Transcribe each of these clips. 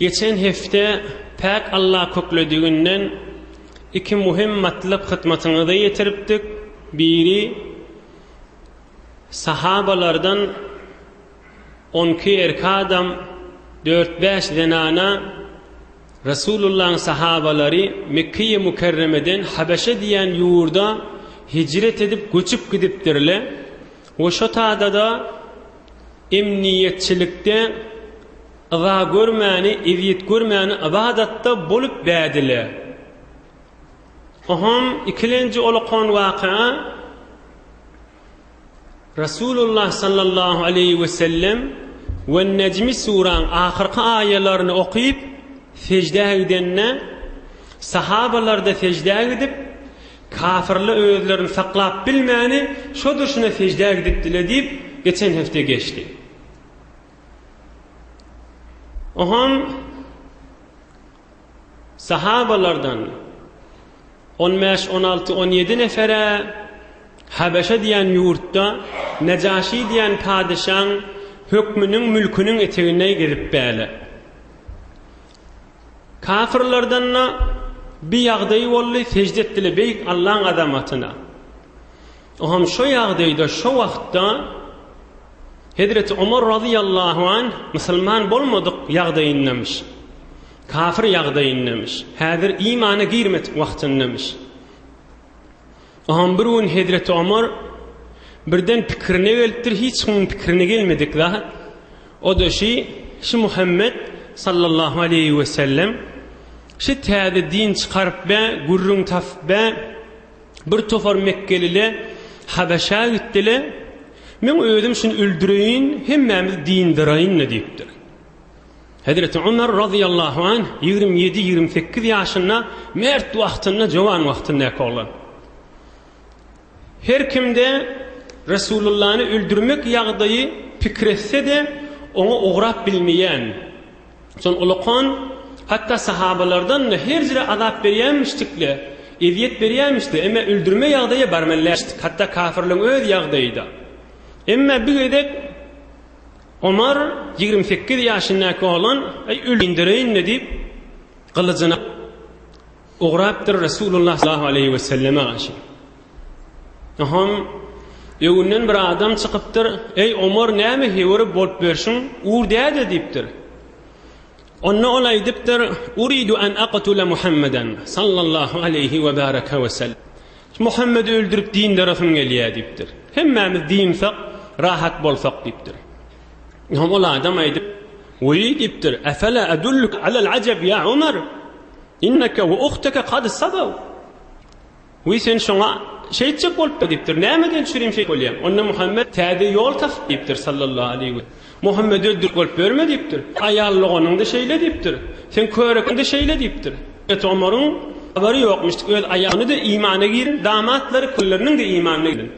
Geçen hefte pek Allah köklediğinden iki muhim matlab hıtmatını da yetiriptik. Biri sahabalardan 12 erkek adam 4-5 denana Resulullah'ın sahabaları Mekke-i Mükerreme'den Habeşe diyen yurda hicret edip göçüp gidiptirler. O şotada da emniyetçilikte ıza görmeni, eviyet görmeni ibadatta bolup bädiler. Oham ikilenci olukon vakaa Resulullah sallallahu aleyhi ve sellem ve Necmi suran ahirki ayelerini okuyup secde edenne sahabalar da secde edip kafirli özlerini saklap bilmeni şu dışına secde ediptiler deyip geçen hafta geçti. Oham sahabalardan 15, 16, 17 nefere Habeşe diyen yurtta Necaşi diyen padişahın hükmünün mülkünün eteğine girip böyle. Kafirlerden bir yağdayı ollu secde ettiler beyik Allah'ın adamatına. Oham şu yağdayda şu vakta Hazreti Ömer radıyallahu anh Müslüman bolmadık yağdayınlamış. Kafir yağdayınlamış. Hazır imana girmet vaxtınlamış. Oham birun Hazreti Ömer birden fikrine geldir, hiç onun fikrine gelmedik daha. O da şu Muhammed sallallahu aleyhi ve sellem şu tääde din çıkarıp be, gurrun taf be, bir tofar Mekkelile Habeşa gittiler. Men özüm şunu öldüreyin, hemmemiz dindirayın ne deyiptir. Hazreti Ömer radıyallahu anh 27-28 yaşında mert vaxtında, cavan vaxtında olan. Her kimde Resulullah'ını öldürmek yağdayı fikretse de onu uğrap bilmeyen. Son ulukan hatta sahabalardan her zira azap veriyenmiştikle, eziyet veriyenmişti. Ama öldürme yağdaya barmelleştik. Hatta kafirliğin öz yağdaydı. Ama bir edek Ömer 28 yaşındaki olan öldüreyin ne deyip kılıcına uğraptır Resulullah sallallahu aleyhi ve selleme aşık. Aham evinden bir adam çıkıptır. Ey Ömer neyme heveri bolup versin? Uğur deyade deyiptir. Onna olay deyiptir. Uridu en aqtula Muhammeden sallallahu aleyhi ve baraka ve sellem. Muhammed'i öldürüp din tarafım geliye deyiptir. Hemmemiz dinsek rahat bolsak deyiptir. Aham ola adam aydip Uy deyiptir. Efela adulluk alel acab ya Ömer. İnneke ve uhteke kad sabav. Uy sen şuna şeytçe bolup deyiptir. Nämeden çürüm şey bolyam? Onna Muhammed täze yol tap deyiptir sallallahu aleyhi ve Muhammed öldürüp bolup verme deyiptir. Ayallığının da şeyle deyiptir. Sen körekinde de şeyle deyiptir. Et Ömer'in haberi yokmuştuk. Öyle ayağını da imana girin. Damatları kullarının da imanına girin.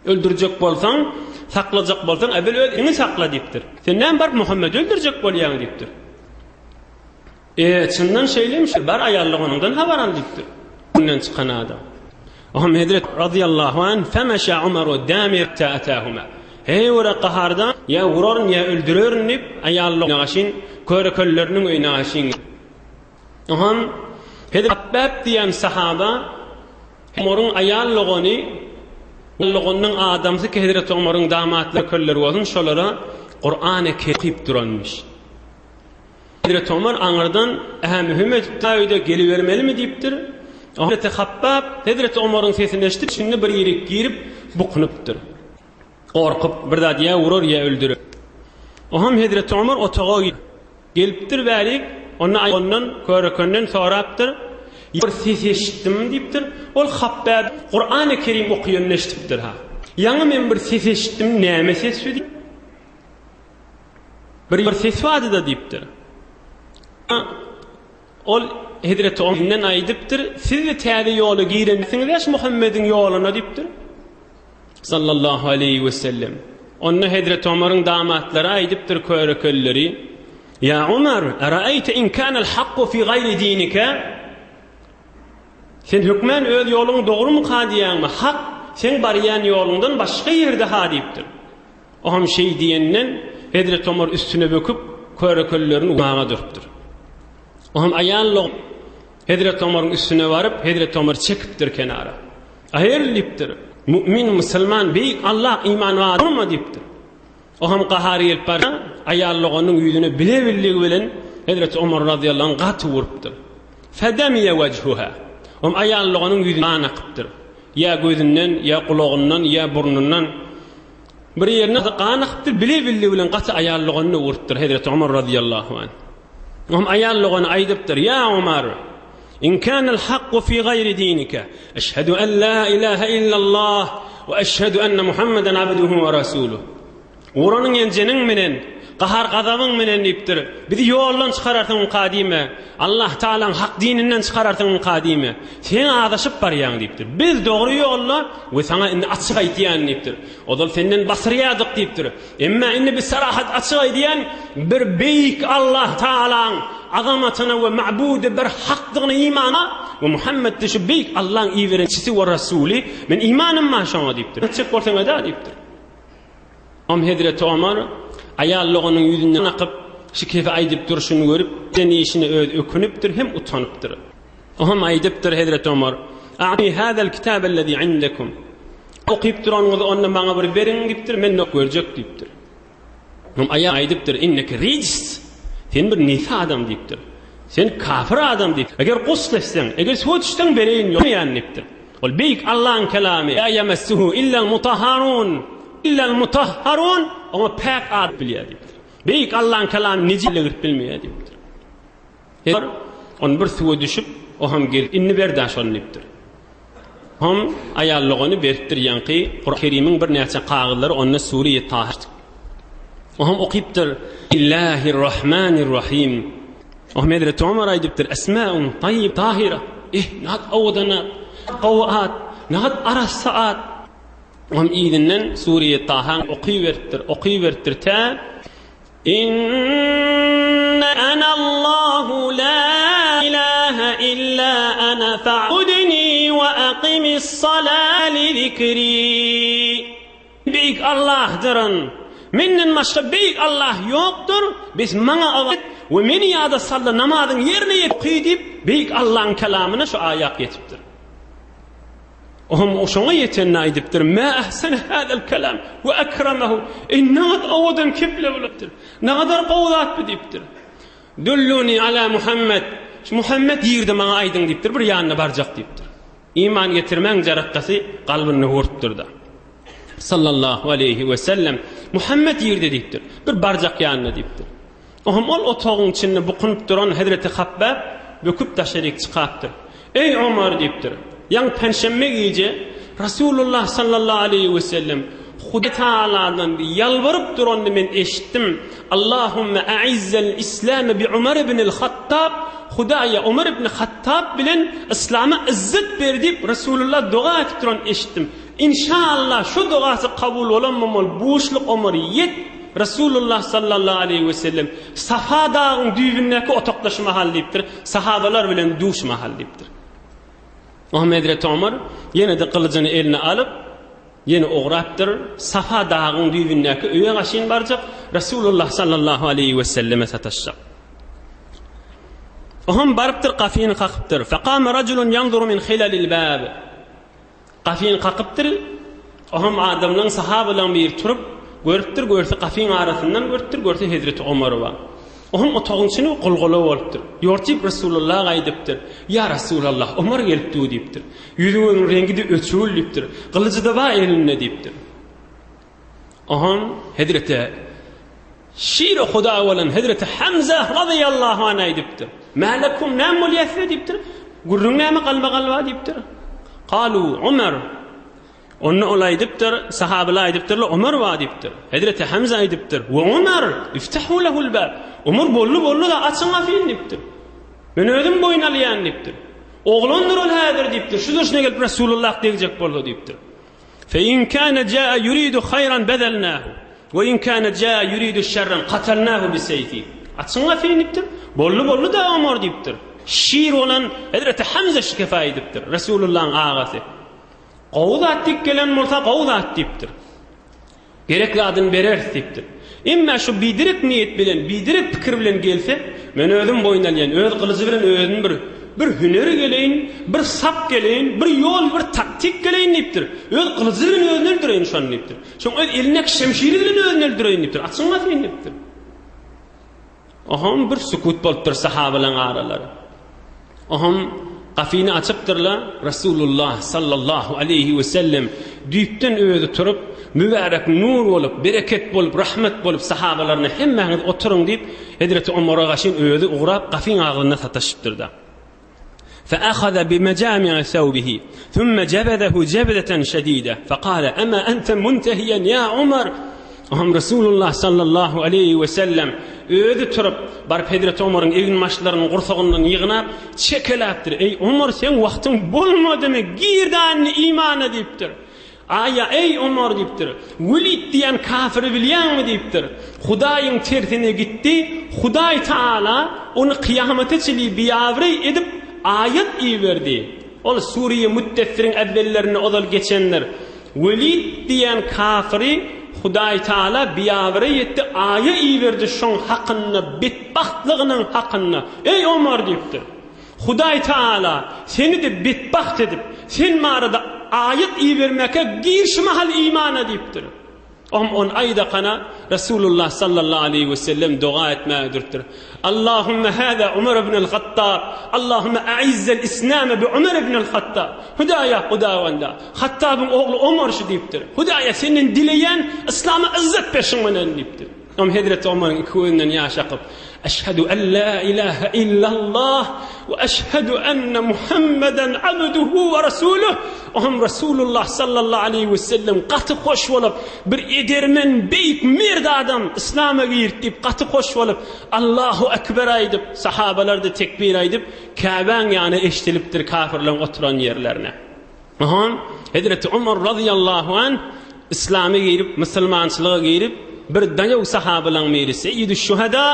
Öldürecek bolsan, saklayacak bolsan, evvel öldüğünü sakla deyiptir. Sen näme bar Muhammed öldürecek bolyan deyiptir. Çından şeylemiş. Bar ayallığından habaran deyiptir. Bundan çıkan adam. Aham Hazret radıyallahu anh femeşa Umaru damir ta'atahuma. Hey ora qaharda ya vurarın ya öldürürün deyip ayallığına aşın, köreköllerinin öyüne aşın. Aham Hazret Abbab diyen sahaba Umar'ın ayallığının adamsı ki Hazret Umar'ın damatlı kölleri olsun şolara Kur'an-ı Kerim duranmış. Hazret Umar anırdan mühimmet tayda gelivermeli mi deyiptir. Hazreti Habbab Hazreti Ömer'in sesini eşitip şimdi bir yere girip buqunuptur. Korkup bir da ya vurur ya öldürür. Oham Hazreti Ömer otağa geliptir verik ondan körekenden soraptır. Bir ses eşittim deyiptir. Ol Habbab Kur'an-ı Kerim okuyan eşitiptir ha. Yanı men bir ses eşittim näme ses deyip. Bir ses vardı da deyiptir. Ol Hazreti Ömer'den aydıptır. Siz de täze yolu giyirsiniz Muhammed'in yoluna deyiptir. Sallallahu aleyhi ve sellem. Onna Hazreti Ömer'in damatları aydıptır körekölleri. Ya Ömer, ara'ayte in kana'l hakku fi gayri dinika? Sen hükmen öz yolun doğru mu qadiyan mı? Hak sen bariyan yolundan başka yerde ha deyiptir. Oham şey diyenden Hazreti Ömer üstüne böküp köreköllerini umağa duruptur. Oham ayallyk Hazrat Ömer'in üstüne varıp Hazrat Ömer çekipdir kenara. Ahirlipdir. Mümin, Müslüman, beyik Allah iman var mı diptir. Oham qahari elpar ayallygynyň ýüzüne bile-biligi bilen Hazrat Ömer radıyallahu anh gaty vurupdyr. Fedemiye vejhuha. Oham ayallygynyň ýüzüne anaqypdyr. Ya gözünden, ya kulağından, ya burnundan bir yerine qanaqypdyr, bile-biligi bilen gaty ayallygyny vurupdyr Hazrat Ömer radıyallahu anh. Oham ayallygyny aýdypdyr: "Ya Ömer, إن كان الحق في غير دينك أشهد أن لا إله إلا الله وأشهد أن محمدا عبده ورسوله." Uranın enjenin menen, qahar gazabın menen dipdir. Bizi yoldan çıkarartın kadime. Allah Taala'nın hak dininden çıkarartın kadime. Sen adaşıp barýan dipdir. Biz doğru yolla we sana indi açyk aýtýan dipdir. Odal senden basryýadyk dipdir. Emma indi bir sarahat açyk aýdýan bir beyik Allah Taala'nın azamatyna we ma'budy bir hakdygyna imana we Muhammed şu beyik Allah'ın iýerençisi we rasuli men imanım maşaňa dipdir. Çek bolsaňa da dipdir. Am Hazrat Ömer ayallygynyň ýüzünden akyp şikefe aýdyp duruşyny görüp denişini ökünüpdir hem utanypdyr. Oham aýdypdyr Hazrat Ömer: "A'ni hadal kitab allazi indakum." Okyp duranyňyzy onda maňa bir beriň dipdir, men nok görjek dipdir. Hom aýdypdyr: "Inneke rijs." Sen bir nisa adam dipdir. Sen kafir adam dip. Eger gusleşsen, eger söýtüşden bereýin ýok ýan dipdir. Ol beyik Allah'ın kelamy. "La yamassuhu illa al-mutahharun." İlla al-mutahharun, ama pak ad bilýär. Beyik Allah'ın kelamy nijilik bilmeýär dipdir. On bir suwa düşüp, o ham gelip inni berdaş olnypdyr. Ham ayallygyny beripdir ýanky Qur'an Kerimiň bir näçe kagylary onna Suriýe Tahir. O ham okypdyr: "Illahirrahmanirrahim." Ahmed Ömer aýdypdyr: "Esma'un tayyib tahira." Nahat awdana qawat, nahat arasaat. Om izinden Suriye Tahan okybertir ta "Inna ana Allahu la ilaha illa ana fa'budni wa aqimis salata li zikri." Beyik Allah'dırın. Menden başka beyik Allah yoktur. Biz maňa awat we meni ýa-da salla namazyň ýerine ýetip beyik Allah'ın kelamyna şu aýak ýetipdir. Ohum oşoňa ýetenni aýdypdyr: "Ma ahsana hadal kelam we akramahu." Innat awadan kiple bolupdyr. Ne kadar gowlat dipdir. "Dulluni ala Muhammed." Şu Muhammed ýerde maňa aýdyň dipdir, bir ýanyna barjak dipdir. İman getirmeň jaratgasy galbyny hurtdyrda. Sallallahu aleyhi we sellem Muhammed ýerde dipdir, bir barjak ýanyna dipdir. Ohum ol otagyň içinde bukunup duran Hazreti Habbab böküp taşaryk çykatyr. "Ey Ömer" dipdir. Yang penşemme gece Rasulullah sallallahu aleyhi ve sellem Huda Ta'ala'dan yalvarıp durandı men eşittim. "Allahümme a'izzel İslam bi Umar ibn al-Hattab." Hudaya Umar ibn Hattab bilen İslam'a izzet berdi. Rasulullah dua etip duran eşittim. İnşallah şu duası kabul olanmamal buuşluk Umar yet. Rasulullah sallallahu aleyhi ve sellem Safa dağın düýbündäki otoklaşma haldipdir. Sahabalar bilen duşma haldipdir. Ahmed Ömer yine de kılıcını eline alıp yine uğraptır. Safa dağın düýbündäki öýe gaşyn barjak Rasulullah sallallahu aleyhi ve selleme sataşjak. Oham barıptır, qafyny qakypdyr. Faqama rajulun yanzuru min khilalil bab. Qafyny qakypdyr. Oham adamlaryň sahabalar bir turup görüpdir, görse qafyň arasyndan görüpdir, görse Hazrat Ömer var. Ohum otagyň içine golgola bolupdyr. Ýortyp Rasulullah aýdypdyr: "Ya Rasulullah, Ömer gelipdi" diýipdir. Ýüzüniň rengi de öçül diýipdir. Gylyjy da bar elinde diýipdir. Ohum Hazreti Şir Huda bolan Hazreti Hamza radıyallahu anh aýdypdyr: "Malakum namul yasri" diýipdir. "Gurrun näme galba diýipdir." "Qalu Umar." Onu olaydypdyr, sahabalar aýdypdyr, "Ömer wa" diýipdir. Hazreti Hamza aýdypdyr: "Wa Umar, iftahu lahul bab." Umar bollu da açyň afyn diýipdir. "Men özüm boyun alýan" diýipdir. "Oglandyr ol häzir" diýipdir. "Şu duruşna gelip Rasulullah diýjek boldy" diýipdir. "Fe in kana jaa yuridu hayran badalnahu ve in kana jaa yuridu şerran qatalnahu bi sayfi." Açyň afyn diýipdir. Bollu da Umar diýipdir. Şir olan Hazreti Hamza şikefa aýdypdyr. Rasulullah'ın ağasy. "Qowda atdyk gelen murta qowda at" diýipdir. "Gerekli adyn berer" diýipdir. Emma şu bidirek niyet bilen, bidirek pikir bilen gelse, men özüm boyundan ýan, öz gylyjy bilen özüň bir hüneri geleyin, bir sap geleyin, bir yol, bir taktik geleyin niptir. Öz gylyjy bilen özüni öldüreyin şonu niptir. Şoň öz elinek şemşiri bilen özüni öldüreyin niptir. Açılmasyn niptir. Aham bir sukut bolupdyr sahabalar aralary. Aham gafini açıpdyrlar. Rasulullah sallallahu aleyhi ve sellem düýpden özü turup mübarek nur bolup, bereket bolup, rahmet bolup sahabalaryna hemmeňiz oturuň diýip Hazreti Ömer'e gaşyn özü ugrap gafin agyna sataşypdyrda. فأخذ بمجامع ثوبه ثم جبذه جبذة شديدة فقال أما أنت منتهيا يا عمر. Aham Rasulullah sallallahu aleyhi ve sellem öýde turup barıp Hazreti Ömer'in egin maşlaryny gursagyndan ýygnap çekeläpdir. Ey Ömer, sen wagtyň bolmadymy? Girdan iman edipdir. Aya ey Ömer diýipdir. Welid diýen kafiri bilýärmi diýipdir. Hudaýyň tertine gitdi. Hudaý Taala onu kıyamete çili biýawry edip ayet iýerdi. Ol Suriye mütteffirin evvellerini odal geçenler. Welid diýen kafiri Hudaý Taala biýawry etdi, aýa iýerdi şoň hakyny, betbahtlygynyň hakyny. Ey Ömer diýipdir. Hudaý Taala seni de betbaht edip, sen marada ayet iýermeke girşmahal iman edipdir. On ayda kana Rasulullah sallallahu aleyhi ve sellem dua etmädirdir. Allahümme hâzâ Ömer ibn el-Hattab. Allahümme a'izzal İslam bi Ömer ibn el-Hattab. Hudaya Hudawanda. Hattab'ın oğlu Ömer şu diýipdir. Hudaya senin dileyen İslam'a izzet peşiňmenen diýipdir. Hazreti Ömer'in ikisinden ýaşakyp eşhedü en la ilahe illallah ve eşhedü enne Muhammeden abduhu ve rasuluh. Oham Rasulullah sallallahu aleyhi ve sellem gaty hoş bolup bir egermen beýik merde adam İslam'a giýip gaty hoş bolup Allahu ekber aýdyp sahabalar da tekbir aýdyp Ka'ban ýany eşitilipdir kafirlerin oturan ýerlerine. Oham Hazreti Ömer radıyallahu an İslam'a giýip musulmançylyga giýip bir daňaw sahabalarning biri Seyyid şuhada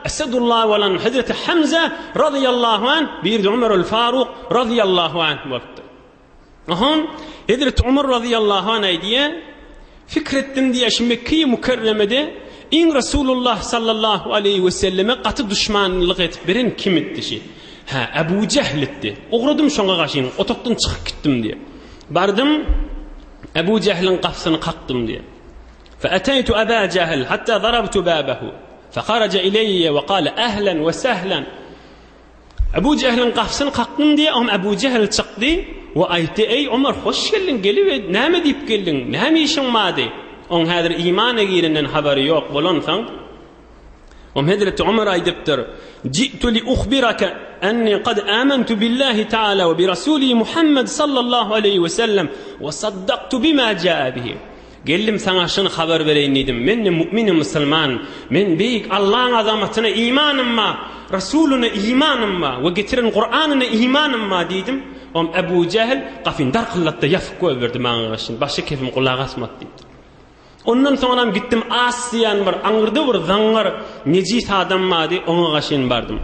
Esadullah walan Hazreti Hamza radıyallahu an bir Ömerul Faruq radıyallahu an bolupdy. Aham Hazreti Ömer radıyallahu an aýdýa fikretdim diýe şu Mekke'yi mükerremede in Rasulullah sallallahu aleyhi ve selleme gaty düşmanlyk etip biren kim etdi? Ebu Cehl etdi. Ogradym şoňa gaşyn, otokdan çykyp gitdim diýe. Bardım Ebu Cehl'in gapsyny kakdym diýe. فأتيت أبا جهل حتى ضربت بابه فخرج إلي وقال أهلا وسهلا. Ebu Cehl'in gapsyny kakdym diye Ebu Cehl çykdy we aýtdy ey Ömer hoş geldin, gelip näme diýip geldin, näme işiň mady? On häzir iman egirinden habary ýok bolansaň Hazreti Ömer aýdypdyr ji'tu li ukhbiraka anni qad amantu billahi ta'ala ve bi rasulihi Muhammad sallallahu aleyhi ve sellem ve saddaqtu bima jaa bihi. Geldim sana şunu haber vereyim dedim. Men müminim musulman. Men beýik Allah'ın azamatyna imanım ma, Rasuluna imanım ma ve getiren Kur'an'ına imanım ma dedim. Ebu Cehl gafin darqıllatda yafık koyverdi maňa gaşyn. Başa kefim kulak asmat deyipdi. Ondan sonra gittim Asyan bir aňyrdy bir zaňar nejis adam mady oňa gaşyn bardım.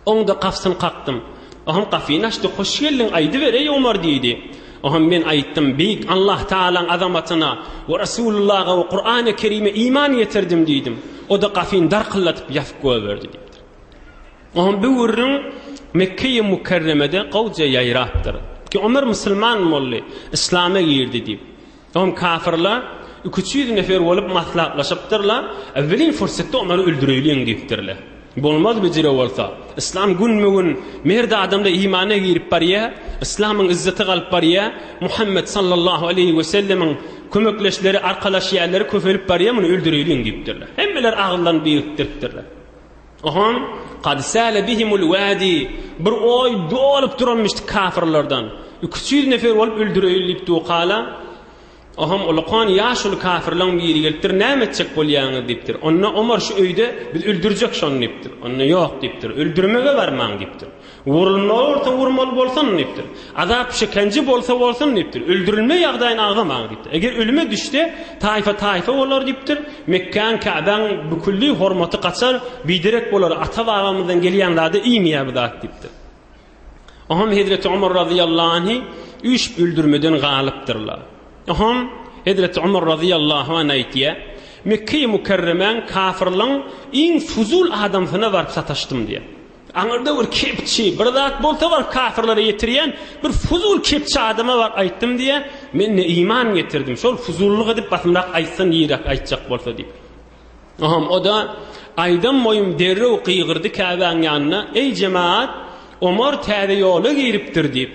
Oňda gafsyny kakdym. Aham gafini açdy, hoş geldin aýdy berey Ömer diýdi. Aham men aýtdym beýik Allah Taalaň azamatyna we Rasulullah'a we Qur'an-ı Kerim'e iman ýetirdim diýdim. O da gafin darqıllatyp ýafyk goýberdi diýipdir. Aham bu wurrun Mekke'yi mükerremede gowja ýaýrapdyr. Ki Ömer musulman boldy, İslam'a girdi diýip. Aham kafirler 200 nefer bolup maslahatlaşypdyrlar. Evvelin fursatda Ömer'i öldüreýän diýipdirler. Bolmaz bijire bolsa. İslam günmügün merde adamda imana girip barya, İslam'ın izzeti galyp barya, Muhammed sallallahu aleyhi ve sellemin kömekleşleri, arkalaşýarlary köfelip barya, muny öldüreýän diýipdirler. Hemmeler agyldan beýikdiripdirler. Aham qad sala bihimul wadi. Bir oy dolup duranmışdy kafirlerden. 200 nefer bolup öldüreýilipdi o qala. Aham ulaqan ýaşul kafirlaryň biri gelipdir, näme etjek bolýaňy diýipdir. Onda Ömer şu öýde biz öldürjek şonu diýipdir. Onda ýok diýipdir. Öldürmege barmaň diýipdir. Vurmaly bolsan diýipdir. Azap şekenji bolsa bolsun diýipdir. Öldürilme ýagdaýyna agamaň diýipdir. Eger ölüme düşse taýfa bolar diýipdir. Mekkeň Ka'baň bükülli hormaty gaçar, biderek bolar. Ata babamyzdan gelýänlerde iýmýär bu zat diýipdir. Aham Hazreti Ömer radıyallahu anhu üç öldürmeden galypdyrlar. Aham Hazreti Ömer radıyallahu anh aýtýa Mekke-i Mukerremen kafirlığın en fuzul adamına varıp sataştım diye. Anırda bir kepçi, bir zat bolta var kafirlere yetiriyen bir fuzul kepçi adama var ayttım diye men ne iman getirdim. Şol fuzulluk edip batımrak aytsan yirak aytacak bolsa deyip. O da aydan boyum derrew qıygırdı Ka'banın yanına. Ey cemaat, Ömer täze yola giripdir deyip.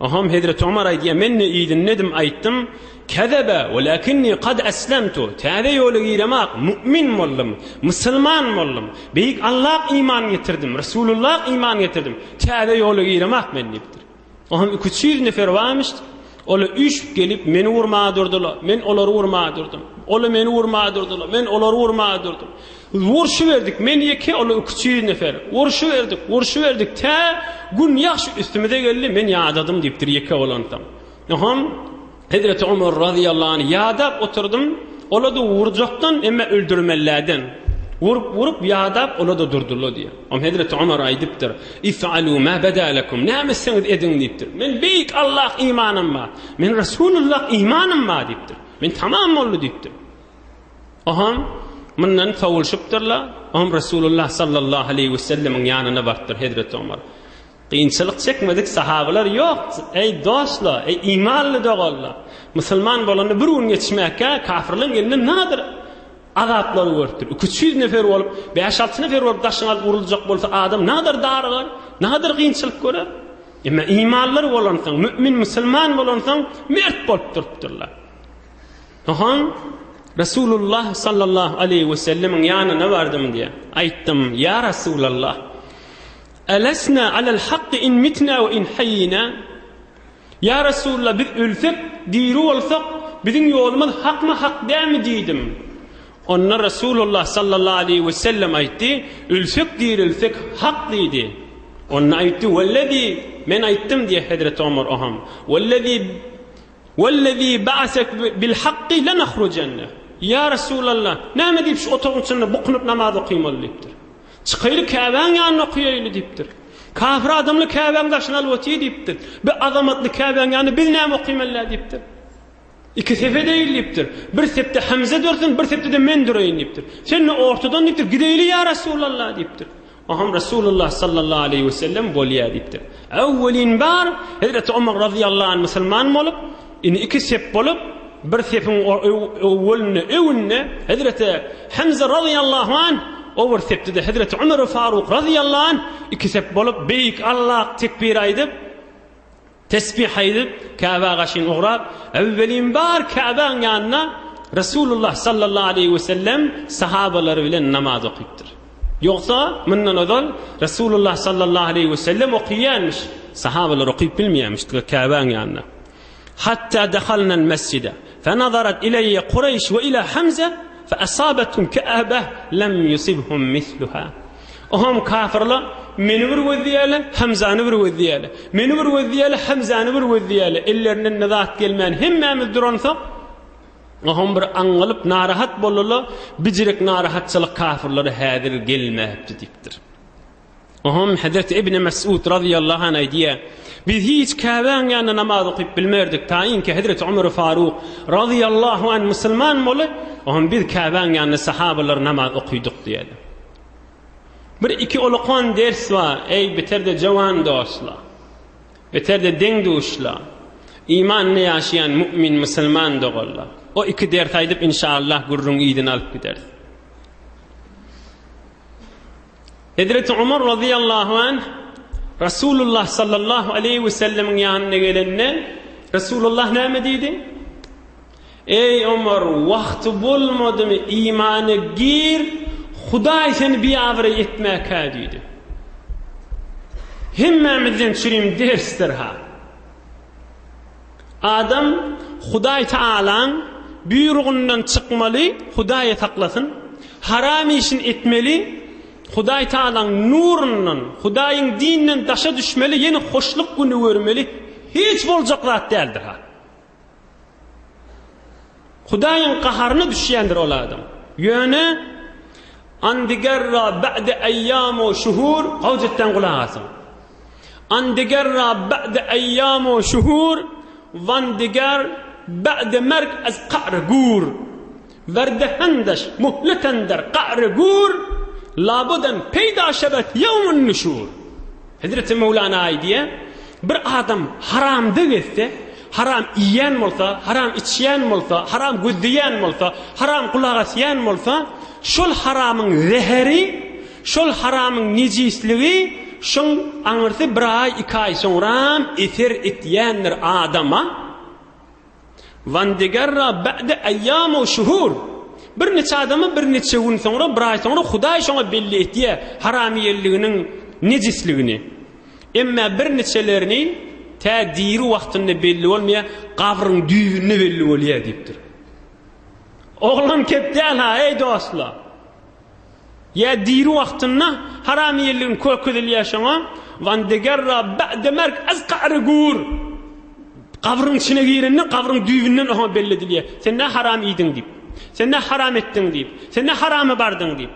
Hazreti Ömer aydiye men ne idin nedim ayttım. Kezebe velakinni kad eslemtu. Täze yola giremek mümin boldum, musulman boldum. Beyik Allah iman getirdim, Resulullah iman getirdim. Täze yola giremek men deyipdir. 200 nefer varmıştı. Ola 3 gelip meni vurmaya durdular. Men oları vurmaya durdum. Ola meni vurmaya durdular. Men oları vurmaya durdum. Vuruşu verdik. Men yeke ola 200 nefer. Vuruşu verdik. Ta gün yaxşı üstümüze geldi. Men yadadım deyiptir yeke olantam. Hazreti Ömer radıyallahu anh yadap oturdum. Ola da vuracaktan emme öldürmelerden. Vurup yadap ola da durdular diye. Hazreti Ömer aydıptır. İf'alu ma bedalekum. Ne ametseniz edin deyiptir. Men beyik Allah imanım var. Men Resulullah imanım var deyiptir. Men tamam oldu deyiptir. Bundan savulşuptırlar. Resulullah sallallahu aleyhi ve sellem'in yanına baktır Hazreti Ömer. Qiyinchilik çekmedik sahabalar yok. Ey dostlar, ey imanlı doğallar. Müslüman bolanı bir gün yetişmekka kafirliğin elinden nadir azaplar görüptür. 200 nefer olup 5-6 nefer olup daşına vurulacak bolsa adam nadir darıgar, nadir qiyinchilik görür. Ama imanlar bolansan, mümin müslüman bolansan mert bolup durupdurlar. Resulullah sallallahu aleyhi ve sellem'in yanına vardım diye. Ayttım, ya Resulullah, Alasna alel haqqi in mitna ve in hayyina. Ya Resulullah, biz ölsek, diri olsak, bizim yolumuz hak mı hak değil mi dedim. Onlar Resulullah sallallahu aleyhi ve sellem aytti, ölsek dirilsek hak dedi. Onlar aytti, vellezi, men ayttim diye Hazreti Ömer vellezi ba'asek bil haqqi lenahrucenne. Ya Resulullah, ne deyip şu otağın içinde bukunup namaz okuymalı deyiptir. Çıkaylı Ka'banın yanına okuyaylı deyiptir. Kafir adamlı Ka'banın taşına alvatiye deyiptir. Bir azamatlı Ka'banın yanına biz ne okuymalı deyiptir. İki sefe değil deyiptir. Bir septe Hamza dursun, bir septe de men durayım deyiptir. Sen ne ortadan deyiptir, gideyli ya Resulullah deyiptir. Resulullah sallallahu aleyhi ve sellem bolya deyiptir. Evvelin bar Hazreti Ömer radıyallahu anh Müslüman olup, iki sep bolup, bir sepin evvelini Hazreti Hamza radıyallahu anh over septi de Hazreti Ömer Faruk radıyallahu anh iki sep bolup beyik Allah tekbir aydıp tesbih aydıp Kaaba gaşin uğrab evvelin bar Kaaba'nın yanına Resulullah sallallahu aleyhi ve sellem sahabaları ile namaz okuyuptur. Yoksa bundan ödül Resulullah sallallahu aleyhi ve sellem okuyanmış. Sahabalar okuyup bilmeyenmiş Kaaba'nın yanına. Hatta dakhalna al-mescide fenazarat ileyye Kureyş ve ila Hamza فأصابتهم كآبة لم يصبهم مثلها. kafirler meni bir vaziyale Hamza'nı bir vaziyale, meni bir vaziyale Hamza'nı bir vaziyale ellerinin nezat gelmeyen hemmemiz duransa bir anılıp narahat bolurlar, bicirek narahatçılık kafirleri hadir gelmeyipti deyiptir. Hazreti İbn Mes'ud radıyallahu anh diye biz hiç Ka'banın yanına namaz okuyup bilmerdik. Tayin ki Hazreti Ömer Faruk radıyallahu anh Müslüman bolu, biz Ka'banın yanına sahabalar namaz okuyduk diye. Bir iki oluqan ders var. Ey beterde cavan dostlar, beterde den dostlar, imanını yaşayan mümin Müslüman doğallar. O iki ders aydıp inşallah gurrun idin alıp gider. Hazreti Ömer radıyallahu anh Resulullah sallallahu aleyhi ve sellem'in yanına gelenine Resulullah ne dedi? Ey Ömer, vakti bulmadı mı imanı gir, Huday seni bir avre etmeye kadiydi. Hemmemizden çürüyüm derstir ha. Adam Huday Teala'nın buyruğundan çıkmalı, Huday'a taklasın. Haram işin etmeli, Huday Teala'nın nurundan, Huday'ın dininden taşa düşmeli, yeni hoşluk günü görmeli. Hiç olacak zat değildir ha. Huday'ın kaharına düşüyendir o adam. Yönü andigerra ba'de eyyamu şuhur kavcetten kulağasın. Andigerra ba'de eyyamu şuhur vandiger ba'de merk az qa'r gur. verdehendeş muhletender qa'ri gur labuden peyda şebet yevmun nüşur. Hazreti Mevlana aydiye bir adam haramda getse, haram yiyen bolsa, haram içyen bolsa, haram gözleyen bolsa, haram kulağa asyen bolsa, şol haramın zeheri, şol haramın necisliği, şol anırtı bir ay, 2 ay sonra eser etyenler adama, vandigarra ba'de eyyam ve şuhur, bir neçe adamı bir neçe gün sonra, bir ay sonra Huday şona belli etdiye haramiyelliğinin necisliğini. Emma bir neçelerini ta diri vaqtında belli olmaya, qabrın düğünü belli olya diptir. Oğlan kepdel ha ey dostlar. Ya diri vaqtında haramiyelliğin köküdül yaşama, vandigarra ba'de merk az qa'ri gur. Qabrın içine girenle qabrın düğününden oha belli edilye. Sen ne haram idin dip. Sen ne haram ettin dip. Sen ne haramı bardın dip.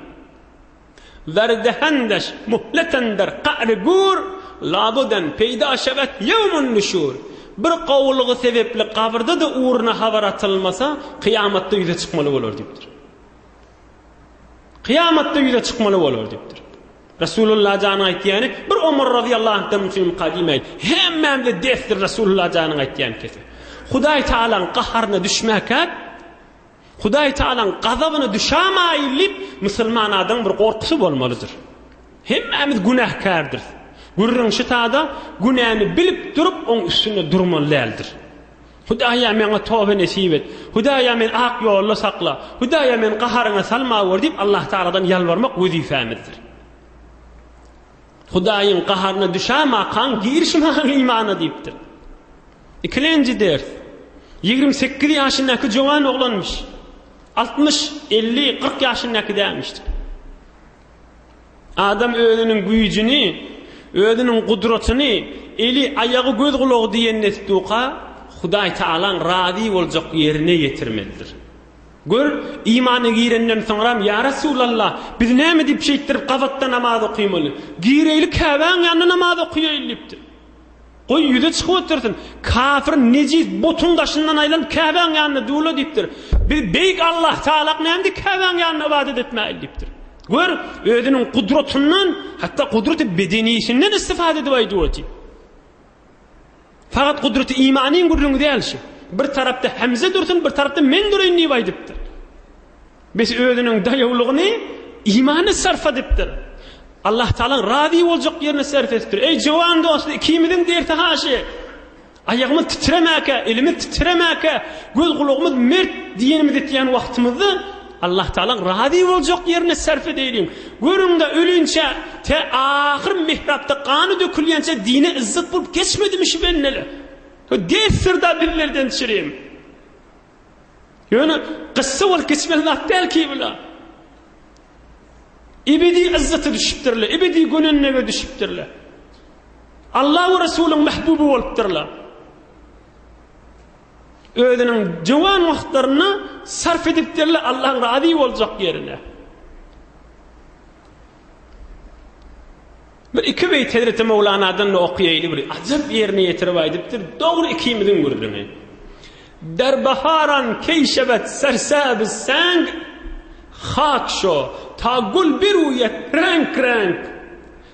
Verdehendeş muhletender qa'ri gur labuden peyda şebet yevmun nüşur. Bir qavulğu sebepli qabrda da uğruna havar atılmasa kıyamatta yüze çıkmalı olur diptir. Kıyamatta yüze çıkmalı olur diptir. Resulullah canı aytiyani bir Ömer radıyallahu anh'tan film kadim ayt. Hemmem de deftir Resulullah canı aytiyani kese. Huday Taala'nın qaharına düşmekat, Huday Taala'nın gazabına düşamayilip Müslüman adam bir korkusu bolmalıdır. Hemmemiz günahkardır. Gurrun şitada günahını bilip durup onun üstüne durmalıdır. Hudaya meni tövbe nasip et. Hudaya meni ak yolda sakla. Hudaya meni qaharına salma ver deyip Allah Taala'dan yalvarmak vazifemizdir. Hudayın qaharına düşamakan girişman imanı deyiptir. İkinci ders. 28 yaşındaki jovan oğlanmış. 60, 50, 40 yaşındaki demiştir. Adam özünün gücünü, özünün kudretini, eli ayağı göz kulağı diyen nesduqa, Huday Taala'nın razı olacak yerine getirmelidir. Gör, imanı girenden sonra, ya Resulallah, biz ne mi deyip şeyittirip kafatta namaz okuymalı? Gireyli Kabe'nin yanına namaz okuyaylıptır. Koy yüze çıkıp otursun. Kafir necis botun taşından aylan Kabe'nin yanına duğla deyiptir. Bir beyik Allah Taala'nın hem Kabe'nin yanına ibadet etmeylidir. Gör, özünün kudretinden, hatta kudreti bedenisinden istifade edip fakat kudreti imanın gurrunu değil şey. Bir tarafta Hamza dursun, bir tarafta men durayım diye vaydıptır. Biz özünün dayavlığını imanı sarf ediptir. Allah Taala'nın razı olacak yerine sarf ettir. Ey cavan dost, ikimizin derti haşi. Ayağımız titremeke, elimiz titremeke, göz kulağımız mert diyenimiz ettiyen vaktimizde Allah Taala'nın razı olacak yerine sarf edelim. Görün de ölünce te ahir mihrapta kanı dökülünce dine izzet bulup geçmedi mi şu benimle? Desirda birlerden çireyim. Yani kıssa var geçmeli belki bile. İbedi izzeti düşüptürle, ibedi gönünneve düşüptürle. Allah ve Resulün mehbubu oluptürle. Özünün cavan vaxtlarını sarf ediptirle Allah'ın razı olacak yerine. Bir iki beyt Hazreti Mevlana'dan da okuyaylı bir acayip yerine yetirip aydıptır. Doğru ikimizin gurrunu. Derbaharan keyşebet sersab sang خاک شو تا گل بروید رنگ رنگ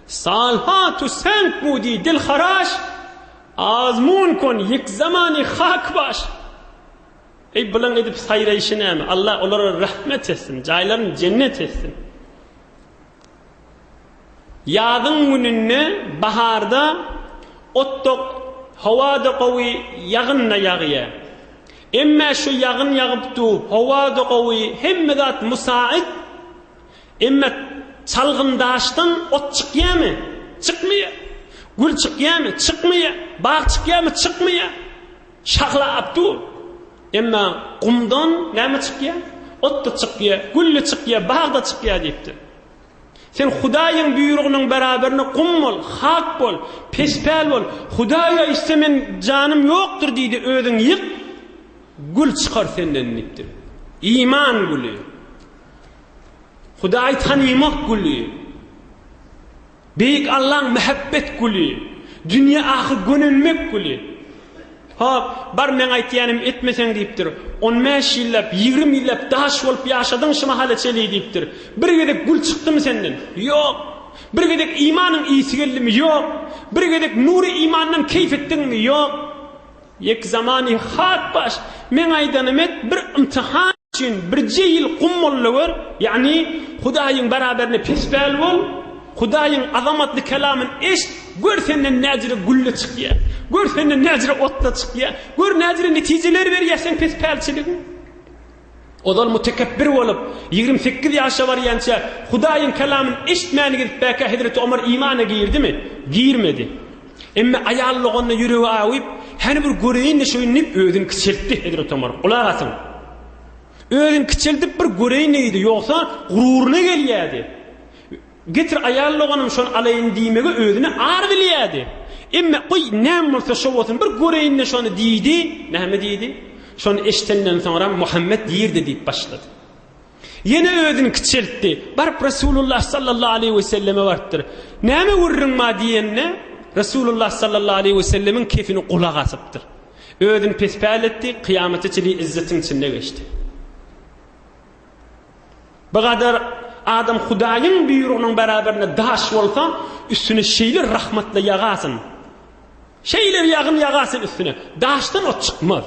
سالها تو سنگ بودی دل خراش آزمون کن یک زمانی خاک باش. Ey bulan edip sayrayışını ama Allah onlara rahmet etsin, caylarını cennet etsin. Yağın gününü baharda ottok havada qavi yağınla yağıya. Emme şu yağın yağıptu havada qavi hemmedat müsait. Emme çalgındaştan ot çıkıyor mu? Çıkmıyor. Gül çıkıyor mu? Çıkmıyor. Bağ çıkıyor mu? Çıkmıyor. Şakla aptu. Emma kumdan ne mi çıkıyor? Ot da çıkıyor, gül de çıkıyor, bağ da çıkıyor deyipti. Sen Hudayın buyruğunun beraberine kum ol, hak bol, pespel ol. Hudaya istemen canım yoktur deydi ödün yık. Gül çıkar senden deyipti. İman gülü. Hudayı tanımak gülü. Büyük Allah'ın muhabbet gülü. Dünya ahir gönülmek gülü. Hop, bar men aýtýanym etmeseň diýipdir. 15 ýyllap, 20 ýyllap daş bolup ýaşadyň şu mahala çeli diýipdir. Bir gedek gül çykdymy senden? Ýok. Bir gedek imanyň ýygy geldimi? Ýok. Bir gedek nury imandan keyf etdiňmi? Ýok. Ýek zamany hat baş. Men aýdanym et bir imtihan üçin bir ýyl gummolly gör. Ýani Hudaýyň baraberine pesbäl bol. Hudaýyň azamatly kelamyny eşit. Gör senden näjire gülle çykýar. Gör senden näjire otla çykýar. Gör näjire netijeler berýärsen pesbälçilik. Odal mutekebbir bolup 28 ýaşa barýança Hudaýyň kelamyny eşitmäni gidip bäkä Hazreti Ömer imana girdimi? Girmedi. Emma aýallygynda ýüregi aýyp, hani bir göreýin şoýunyp özüni kiçeltdi Hazreti Ömer. Kulak asyn. Özüni kiçeltip bir göreýin idi, ýoksa gururuny gelýärdi. Getir aýallygynym şonu alaýyn diýmege özüni ar bilýärdi. Emma goý näme bolsa şo bolsun bir göreýin şonu diýdi, näme diýdi? Şonu eşitenden sonra Muhammed diýirdi diýip başlady. Yine özüni kiçeltdi. Barıp Resulullah sallallahu aleyhi ve selleme barpdyr. Näme gurrun ma diýenne? Resulullah sallallahu aleyhi ve sellemin kefini kulak asypdyr. Özüni pespäl etdi, kıyamete izzetiň içinde geçti. Bu kadar adam Hudaýyň buyrugnyň beraberine daş bolsa, üstüne şeýle rahmatla ýagasyn. Şeýle ýagyn üstüne. Daşdan ot çykmaz.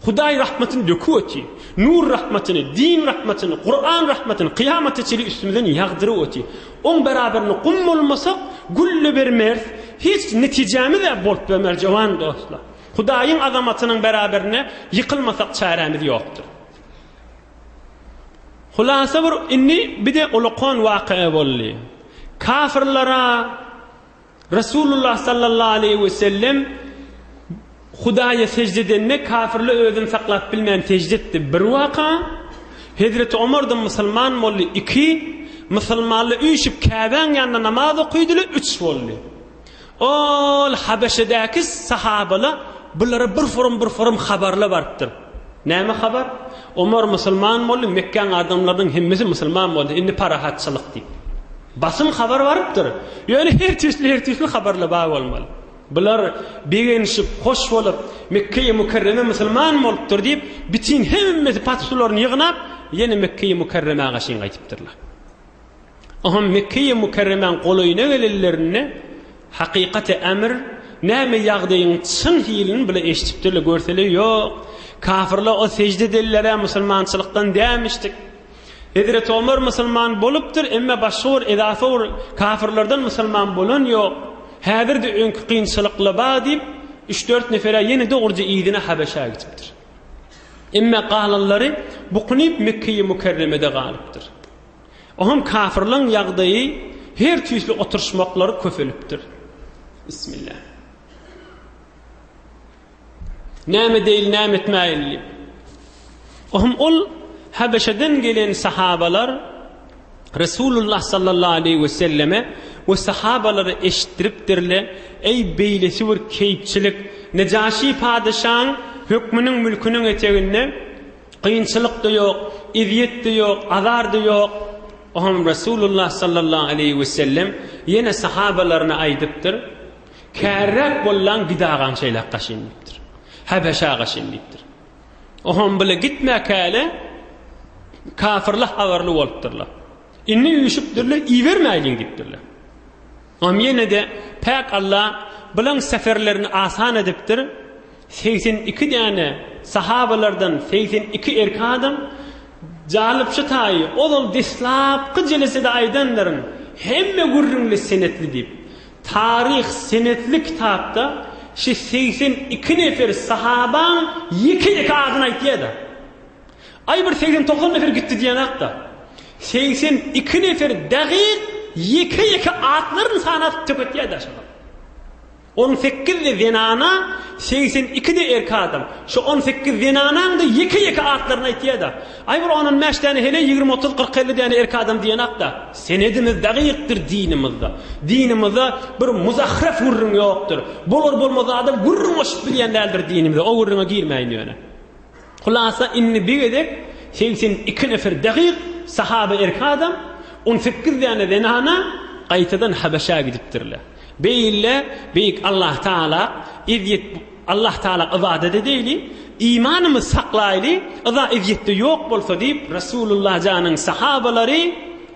Hudaý rahmatyny döküweti, nur rahmatyny, din rahmatyny, Qur'an rahmatyny kıyamete üstümizden ýagdyryp öti. On beraberine gum bolmasa, gülle bermer, hiç netijemi de bolup bermer jowan dostlar. Hudaýyň azamatynyň beraberine ýykylmasak çäremiz ýokdur. Hulasa bir inni bir de ulaqan waqia boldy. Kafirlara Resulullah sallallahu aleyhi ve sellem Hudaýa secde edenne kafirler özüni saklap bilmeýän secde etdi. Bir waka Hazreti Ömer'den musulman boldy. 2 musulmanlar üýşip Käbäň ýanynda namaz okuydylar. 3 boldy. Ol Habeşedäki sahabalar bulara bir forum habarlar barpdyr. Näme habar? Ömer musulman boldy, Mekkeň adamlarynyň hemmesi musulman boldy. Indi parahatçylyk diýip. Basym habar barpdyr. Ýöne her türlü habarlar bar bolmaly. Bular begenişip hoş bolup Mekke'ye Mükerreme musulman bolupdyr diýip, bitin hemmesi patsularını ýygnap, ýene Mekke'ye Mükerreme'e gaşyň gaýtypdyrlar. Aham Mekke'ye Mükerreme'ň goloýuna gelellerini haqiqaty emir näme ýagdaýyň çyn hilini bile eşitipdirler, görseler ýok. Kafirler o secde edellere musulmançylykdan dämişdik. Hazreti Ömer musulman bolupdyr, emma başgur edasor kafirlerden musulman bolan ýok. Häzir de öňkü kynçylykla badyp 3-4 nefere ýene de urja ýygyna Habeşa gitipdir. Emma galanlary buqnyp Mekke'ye Mükerreme'de galypdyr. Oham kafirlaryň ýagdaýy her türlü oturşmaklary köfelipdir. Bismillah. Näme değil, näme etmäýli. Oham ol Habeşeden gelen sahabalar Resulullah sallallahu aleyhi ve selleme ve sahabaları eşittiripdirler. Ey beýlesi bir keypçilik, Necaşi padişahın hükmünün mülkünün eteginde kıyınçılık da yok, iziyet de yok, azar da yok. Oham Resulullah sallallahu aleyhi ve sellem yine sahabalarına aydıptır. Kärrek bollan gidağan şeyler kaşınlıktır. Habeşa kaşınlıktır. Oham bile gitmekale kafirler havarlı olupdurlar. İnni üşüpdürler, iyi vermeyin gittirler. Ama yine de pek Allah bilen seferlerini asan edipdir. 82 tane sahabalardan 82 erkadam calypçy taýy. Olum dislapky jelesede aýdanlaryň hemme gurrunly senetli diýip. Tarih senetli kitapda şu 82 nefer sahaban 2 adyny aýtýar. Ay bir 89 nefer gitti diýen hakda. 82 nefer dagyk yeke atlaryny sanatyp töketýär da. 18 de zenana, 82 de erki adam. Şu 18 zenanaň da yeke atlaryny aýtýar da. Ay bir onun mäşdäni hele 20 30 40 50 däne erki adam diýen hakda. Senedimiz dagykdyr dinimizde. Dinimizde bir muzahraf gurrun ýokdur. Bolar bolmaz adam gurrun oşup bilýänlerdir dinimizde. O gurruna girmeýin ýöne. Hulasa inni bigedek 82 nefer dagyk sahabe erki adam 18 däne zenana gaýtadan Habeşa gidipdirler. Beýle beýik Allah Taala izyet Allah Taala ibadet edeyli, imanımız saklaylı, ıza izzette yok bolsa deyip Resulullah canın sahabaları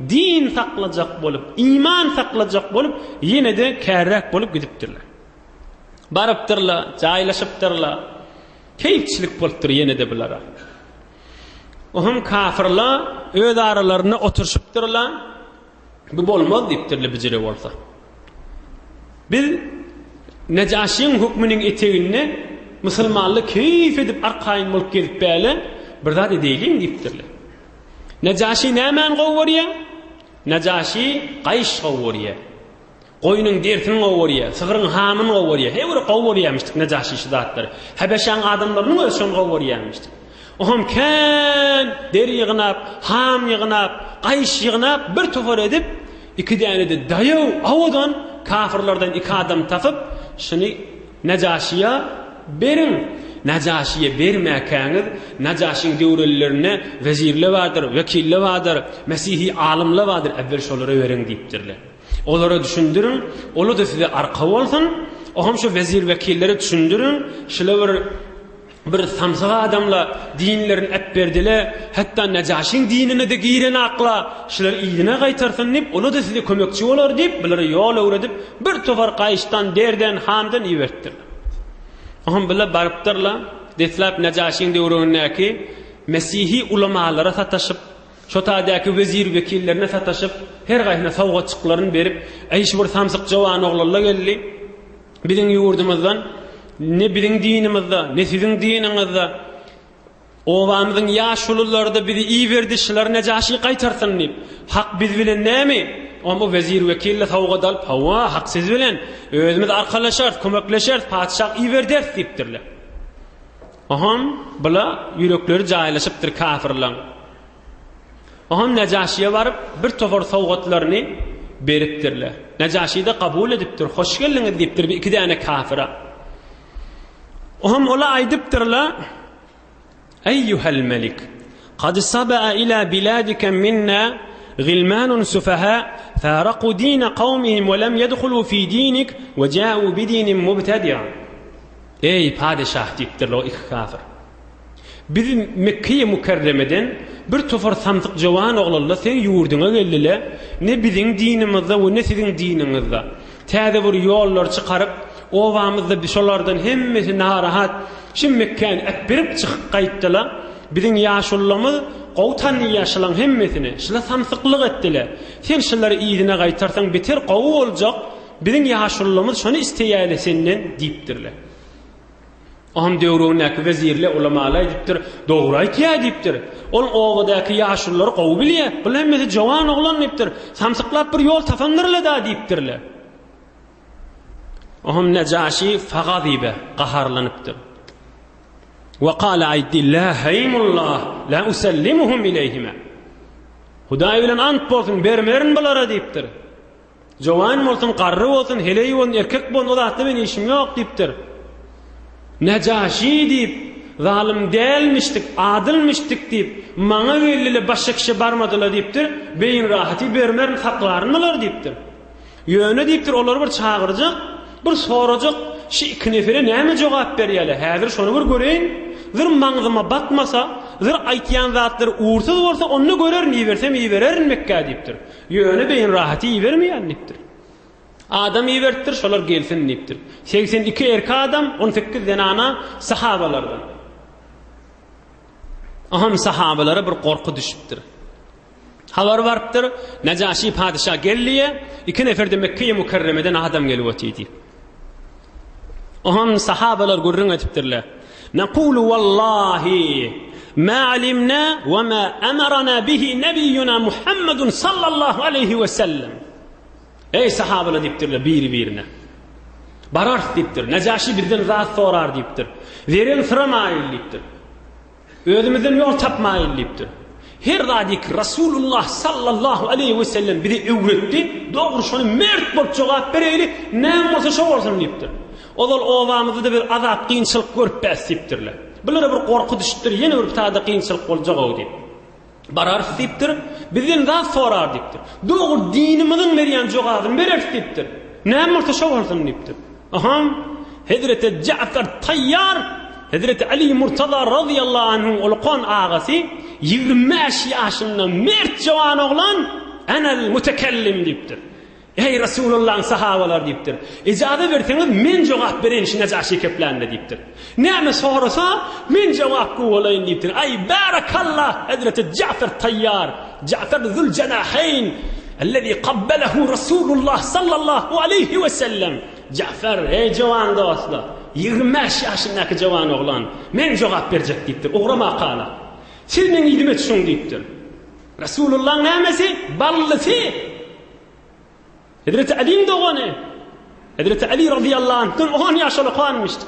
din saklajak bolup, iman saklajak bolup, yine de kärrak bolup gidipdirler. Barıptırlar, jaylaşıptırlar. Keyifçilik bolupdyr yine de bulara. Ohum kafirlar öz aralaryna oturuşypdyrlar. Bu bolmaz deyipdirler bijire bolsa. Biz Necaşi'nin hükmünün eteğine Müslümanlık keyif edip arkayın bolup gelip bäle bir zat edeylim deyipdirler. Necaşi nämen gowurya? Necaşi Qayş gowurya. Qoyunun dertini gowurya, sığırın hamını gowurya. Hewre gowuryamışdyk Necaşi şu zatlar. Habeşan adamlarynyň özüň gowuryamışdyk. Oham kan deri yığnap, ham yığnap, Qayş yığnap bir tofar edip iki däne de dayaw awadan kafirlardan iki adam tapıp şunu Necaşi'ye berin. Necaşi'ye bermäkäňiz, Necaşi'ň döwrellerine vezirle vardır, vekille vardır, Mesihi alimle vardır, evvel şolara berin diýipdirler. Olara düşündürün, ola da size arka bolsun, oham şu vezir vekilleri düşündürün, şular bir samsaga adamla dinlerini ep berdiler, hatta Necaşi'ň dinine de giren akla, şular iyine gaýtarsyn dip, ola da size kömekçi bolar dip, bilary ýol öwredip, bir tofar Qayşdan, derden, hamdan iýertdirler. Oham bile barıptırlar, deslap Necaşi'ň döwründäki Mesihi ulamalara sataşyp, şotadaki vezir vekillerine sataşıp, her gaýsyna sowgatçyklaryny berip, "Eýş bir samsyk jowan oglanlar geldi. Biziň ýurdumyzdan, ne biziň dinimizde, ne siziň diniňizde, owamyzyň ýaşululary bizi iýerdi, şular Necaşi gaýtarsyn" diýip, "Hak biz bilen näme?" Ama vezir vekille sowgat alyp, "Hawa, hak siz bilen. Özümiz arkalaşar, kömekleşer, padşah iýerder" diýipdirler. Aham bula ýürekleri jaýlaşypdyr kafirler. Aham Necaşi'ye varıp bir tofar sowgatlaryny beripdirler. Necaşi de kabul edipdir, "Hoş geldiňiz" diýipdir bir iki däne kafira. Aham ola aýdypdyrlar, "Eyyuhal melik, qad saba'a ila biladika minna gilmanun sufaha faraqu din qawmihim ve lem yedhulu fi dinik ve ja'u bi dinin mubtadi'a." Ey padişah diýipdirler o iki kafir. Biz Mekke'ye mükerremeden bir tofar samsyk jowan oglanlar sen ýurduňa geldiler. Ne biziň dinimizde we ne siziň diniňizde. Täze bir ýollar çykaryp, owamyzda şolardan hemmesi narahat. Şim Mekke'ni etberip çykyp gaýtdylar. Biziň ýaşullarymyz gowtan ýaşalan hemmesini şular samsyklyk etdiler. Sen şolary ýygyna gaýtarsaň beter gowy boljak. Biziň ýaşullarymyz şonu isteýärler senden diýipdirler. Aham döwründäki vezirler, ulamalar diýipdir, "Dogry aýtýar" diýipdir. Ol owadaky ýaşullary gowy bilýär. Bu hemmesi jowan oglan diýipdir. Samsyklap bir ýol tapandyrlar da diýipdirler. Aham Necaşi fagadibe, gaharlanypdyr. Wa qala aýdilla haymullah la usallimuhum ilayhima. Hudaý bilen ant bolsun, bermerin bulara diýipdir. Jowan bolsun, garry bolsun, heleý bolsun, erkek bolsun, o zatda men işim ýok diýipdir. Necaşi diýip, zalim dälmişdik, adylmışdyk diýip, maňa welile başga kişi barmadylar diýipdir. Beýin rahaty bermerin saklarynlar diýipdir. Ýöne diýipdir, olar bir çagyrjak, bir sorajak, şu iki nefere näme jogap berýärler? Häzir şonu bir göreýin. Bir maňzyma batmasa, bir aýtýan zatlar uğursuz bolsa, onu görer, ni bersem iyi verer Mekke diýipdir. Ýöne beýin rahaty iýermeýän diýipdir. Adam iýerdir, şolar gelsin diýipdir. 82 erkek adam, 18 denana sahabalardan. Aham sahabalara bir korku düşüpdir. Habar barıpdır, Necaşi padişah gelliye, iki neferde Mekke'ye mükerremeden adam gelivotiydi. Aham sahabalar gurrun etipdirler. "Nekulu vallahi ma alimna ve ma emarana bihi nebiyyuna Muhammedun sallallahu aleyhi ve sellem." Ey sahabalar diýipdirler biri-birine. Barar diýipdir. Necaşi birden zat sorar diýipdir. Verin sıramaýyl diýipdir. Özümizden ýol tapmaýyl diýipdir. Her radik Rasulullah sallallahu aleyhi ve sellem bizi öwretdi. Dogry şonu mert bolup jogap bereli, näme bolsa şo bolsun diýipdir. Ozal owamyzda bir azap, kynçylyk görüp bäsipdirler. Bulara bir korku düşüpdir, ýene bir taýda kynçylyk boljak diýip. Barar diýipdir. Bizden zat sorar diýipdir. Dogry dinimiziň berýän jogabyny berer diýipdir. Näme bolsa şo bolsun diýipdir. Aham Hazreti Cafer Tayyar, Hazreti Ali Murtaza radıyallahu anh'ın olqan ağası 25 yaşında mert cavan oğlan enel mutekellim deyiptir. Ey Resulullah'ın sahabalar deyiptir. İcazə verseniz men cevap verin şu Necaşi keplerinde deyiptir. Näme sorasa men cevap olayım deyiptir. Ay barakallah Hazreti Cafer Tayyar, Cafer Zülcenahayn الذي قبله رسول الله صلى الله عليه وسلم. Cafer ey cavan dostlar 25 yaşındaki cavan oğlan men cevap verecek deyiptir. Uğrama qala. Siz men idime düşün deyiptir. Resulullah'ın nämesi? Ballısı. Hazreti Ali'nin doğanı. Hazreti Ali radıyallahu anh'ın 10 yaşında kalmıştı.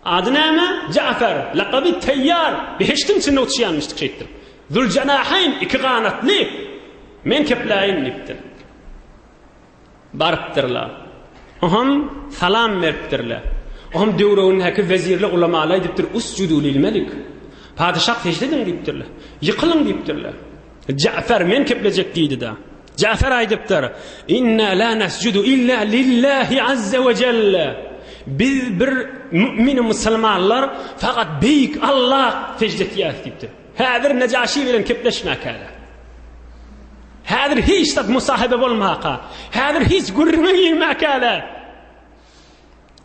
Adı näme? Cafer. Laqabı Tayyar. Behiştin içinde uçuyanmıştık şeydir. Zülcenahayn iki qanatlı. Men kepläyin deyiptir. Barıptırlar. Oham salam veriptirler. Oham döwrünün haki vezirli ulamalar deyiptir. Uscudu lil melik. Padişah secde edin deyiptirler. Yıkılın deyiptirler. Cafer men keplejek deydi da. Cafer aydıptır. İnna la nescudu illa lillahi azze ve celle. Biz bir mümin musulmanlar fakat büyük Allah secde etiyaz deyiptir. Hadir Necaşi bilen kepleşmek hala. Hadir hiç de musahibe olmaka. Hadir hiç gururuna girmek hala.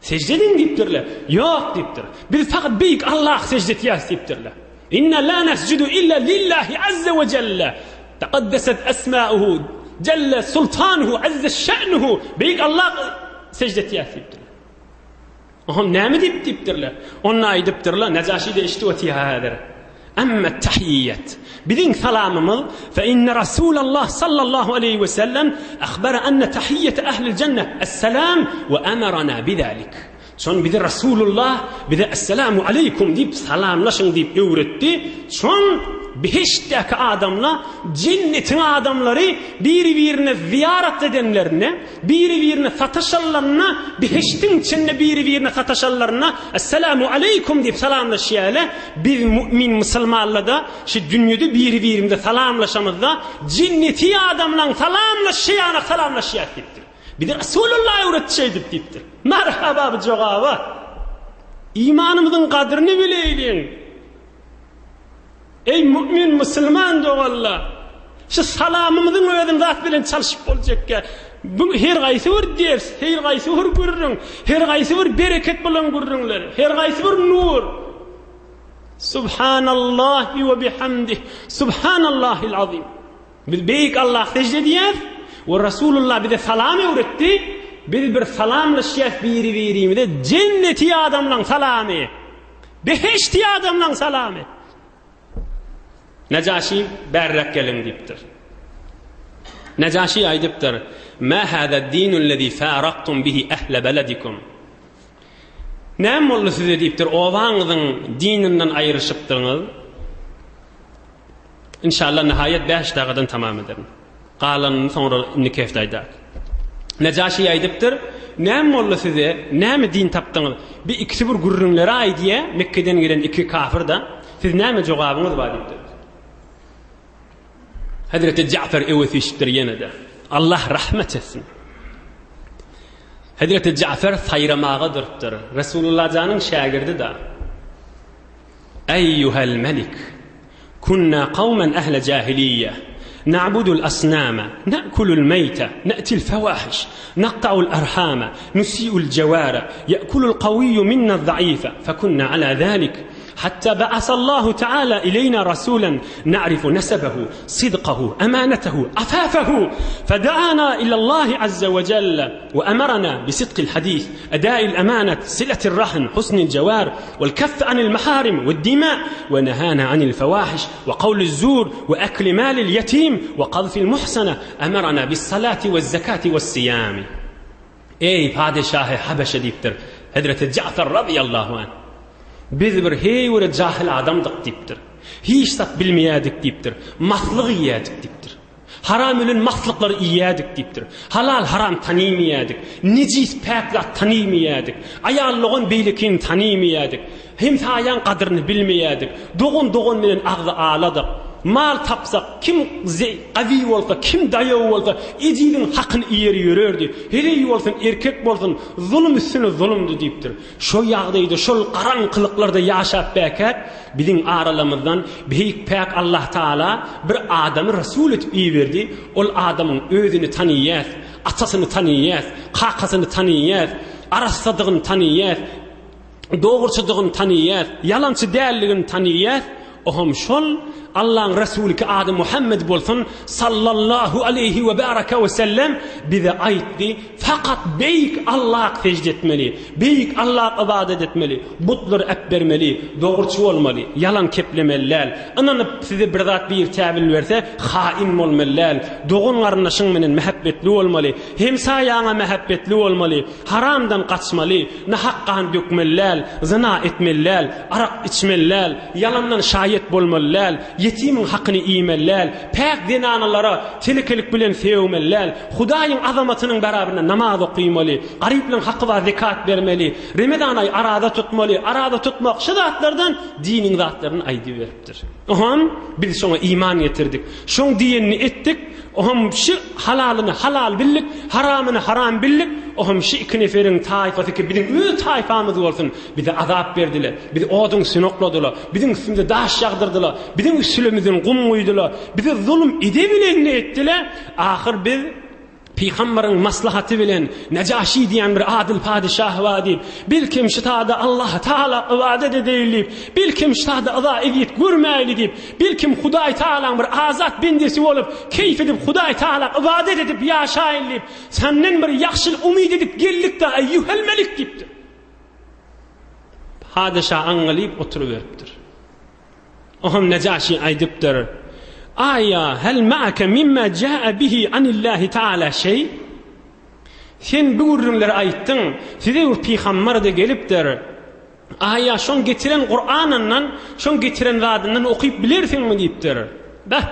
Secde edin deyiptirler. Yok deyiptir. Biz fakat büyük Allah secde etiyaz deyiptirler. İnna la nescudu illa lillahi azze ve celle. Tekaddeset esma'uhu Celle sultanuhu azze şe'nuhu. Büyük Allah secde etiyaz deyiptirler. Ohum näme deyiptirler? Onna aydıptırlar. Necaşi de işte otiyahadir. Amma tahiyyat. Bizim salamımız fe inne Resulullah sallallahu aleyhi ve sellem akhbara enne tahiyyat ehli'l cennet es-selam ve emarana bizalik. Son bize Resulullah bize esselamu aleykum deyip salamlaşın deyip öğretti. Son behiştteki adamla cennetin adamları birbirine ziyaret edenlerine, birbirine sataşanlarına, behiştin içinde birbirine sataşanlarına esselamu aleykum deyip salamlaşıyla bir mümin musulmanla da şu dünyada birbirine salamlaşamızda cenneti adamla salamlaşıyana salamlaşıyat deyiptir. Bir de Resulullah öğretişey deyiptir. Merhaba bu cevabı. İmanımızın kadrini bileydin. Ey mümin Müslüman doğalla. Şu salamımızın özün zat bilen çalışıp olacak ki. Bu her qaysı bir ders, her qaysı bir gurrun, her qaysı bir bereket bilen gurrunlar, her qaysı bir nur. Subhanallahi ve bihamdih. Subhanallahil azim. Biz büyük Allah secde ediyoruz. Ve Resulullah bize salam öğretti. Biz bir salamlaşıyız birbirimize. Cenneti adamla salamı. Behişti adamla salamı. Necaşi berrak gelin deyiptir. Necaşi aydıptır. Ma hada dinul lezi faraqtum bihi ehle beledikum. Näme oldu size deyiptir. Ovaňyzyň dininden aýryşypdyňyz. İnşallah nihayet 5 dagadan tamam ederim. Qalan sonra nikah aydak. Necaşi aydıptır. Näme oldu size? Näme din tapdyňyz? Bir ikisi bir gurrunlara aýdyýa Mekke'den gelen iki kafir da siz näme jogabyňyz bar deyipdir. Hazreti Cafer evethiştir yine de. Allah rahmet etsin. Hazreti Cafer sayramağa durupdur. Resulullah canın şagirdi da. Eyyuhel melik. Kunna kavmen ehle cahiliye. نعبد الأصنام نأكل الميت نأتي الفواحش نقطع الأرحام نسيء الجوار يأكل القوي منا الضعيف فكنا على ذلك حتى بعث الله تعالى إلينا رسولا نعرف نسبه صدقه أمانته عفافه فدعانا إلى الله عز وجل وأمرنا بصدق الحديث أداء الأمانة صلة الرحم حسن الجوار والكف عن المحارم والدماء ونهانا عن الفواحش وقول الزور وأكل مال اليتيم وقذف المحسنة أمرنا بالصلاة والزكاة والصيام. Ey padişahı Habeşe deyiptir Hazreti Cafer radıyallahu anh. Biz bir heyvere cahil adamdık deyiptir. Hiç sat bilmeyedik deyiptir. Mahlığı yiyedik deyiptir. Haram ülün mahlıkları yiyedik deyiptir. Halal haram tanıymayadık. Necis peklat tanıymayadık. Ayallığın beylikini tanıymayadık. Hem sayan kadrini bilmeyedik. Doğun menen ağzı ağladık. mal tapsak, kim qavi bolsa, kim dayaw bolsa, ejilin haqqını iyeri yörerdi. Hele bolsun, erkek bolsun, zulm üstüne zulmdu deyipdir. Şo ýagdaýda, şol qaranqylıklarda ýaşap bäket, bizim aralamızdan beýik pek Allah Taala bir adamy rasul etip iýerdi. Ol adamyň özüni taniýär, atasyny taniýär, qaqasyny taniýär, arasadygyny taniýär, doğurçydygyny taniýär, yalançy dälligini taniýär. Oham şol Allah'ın Resulü ki adı Muhammed bolsun sallallahu aleyhi ve baraka ve sellem bize aitti. Fakat beyik Allah'a secde etmeli, beyik Allah'a ibadet etmeli, butlar etbermeli, doğruçu olmalı, yalan keplemeliler. Ananıp size bir zat bir tevil verse hain olmalılar, doğun karınlaşın menen mehabbetli olmalı, hemsayana mehabbetli olmalı, haramdan kaçmalı, nahakkan dökmeliler, zina etmeliler, arak içmeliler, yalandan şayet bolmalılar, yetimin hakkını iyimeller, pek dinanalara telekelik bilen sevmeller, Hudaýyň azamatynyň beraberinde namaz okuymalı, garipliň hakkı var zekat vermeli, Ramazan ayı arada tutmalı, arada tutmak şu zatlardan dinin zatlarını aydı veripdir. Oham biz şoňa iman getirdik, şoň diýenini etdik, oham şu halalyny halal billik, haramyny haram billik, oham şu iki neferiň taýfasy ki bizim öz taýfamyz bolsun, bize azap berdiler, bizi oduň synokladylar, bizim üstümizde daş ýagdyrdylar, bizim üstümizden gum guýdylar, bize zulm edebilen etdiler. Ahir biz Peygamberin maslahatı bilen Necaşi diyen bir adil padişah var deyip, bilkim şitada Allah Teala ibadet edeyip, bilkim şitada aza edip görmeyli deyip, bilkim Hudaý Teala'nın bir azat bendesi olup, keyif edip Hudaý Teala ibadet edip yaşayın deyip, senden bir yakşıl umid edip geldik de eyyuhel melik deyiptir. Padişah anlayıp oturuveripdir. Oham Necaşi aýdypdyr: Aya hel ma'aka mimma jaa bihi anillahi taala şey. Sen bu ürünleri aýtdyň, size bir peýgamber de gelipdir. Aya şoň getiren Qur'anyndan, şoň getiren zadyndan okuyup bilersiňmi diýipdir. Bah,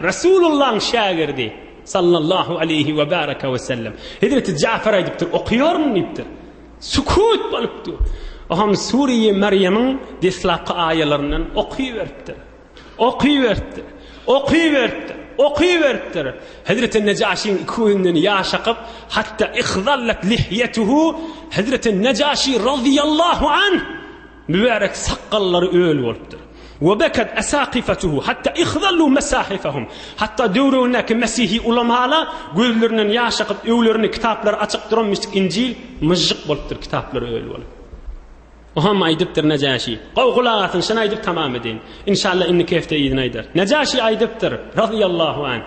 Resulullah'ın şagirdi sallallahu aleyhi ve baraka ve sellem. Hazreti Cafer aýdypdyr, okuyormu diýipdir. Sukut bolupdy. Oham Suriye Meryem'in deslapky aýalarynyň okuyberipdir. Okuyveripdir. Hazreti Necaşi'nin ikisinden yaşakıp hatta ihzallat lihyetuhu, Hazreti Necaşi radıyallahu anh mübarek sakalları öl olupdur. Ve bekat asaqifatuhu hatta ihzallu mesahifahum. Hatta devrundaki Mesihi ulamalar gözlerinin yaşakıp öwlerini kitapları açık durmuştuk, İncil mıjjık bolupdur, kitapları öl olup. Oham aýdypdyr Necaşi. Gowgulagatyn şuna aýdyp tamam edin. İnşallah inni kefte ýygyny aýdar. Necaşi aýdypdyr radiyallahu anh.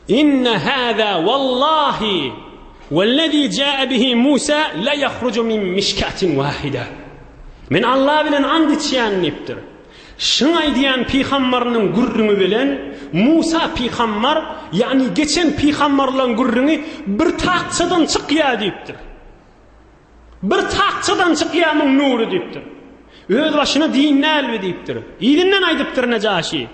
İnne hâzâ wallahi wellezî câe bihi Musa la yahrucu min mişkatin wahida. Men Allah bilen and içýän nipdir. Şuna aýdýan peýgamberiniň gurrüňi bilen Musa peýgamber, ýani geçen peýgamberlaryň gurrüňi bir taççadan çykýar diýipdir. Bir taççadan çykýamyň nury diýipdir. Öz başyna dinläl diýipdir. Ýygynyň aýdypdyr Necaşi.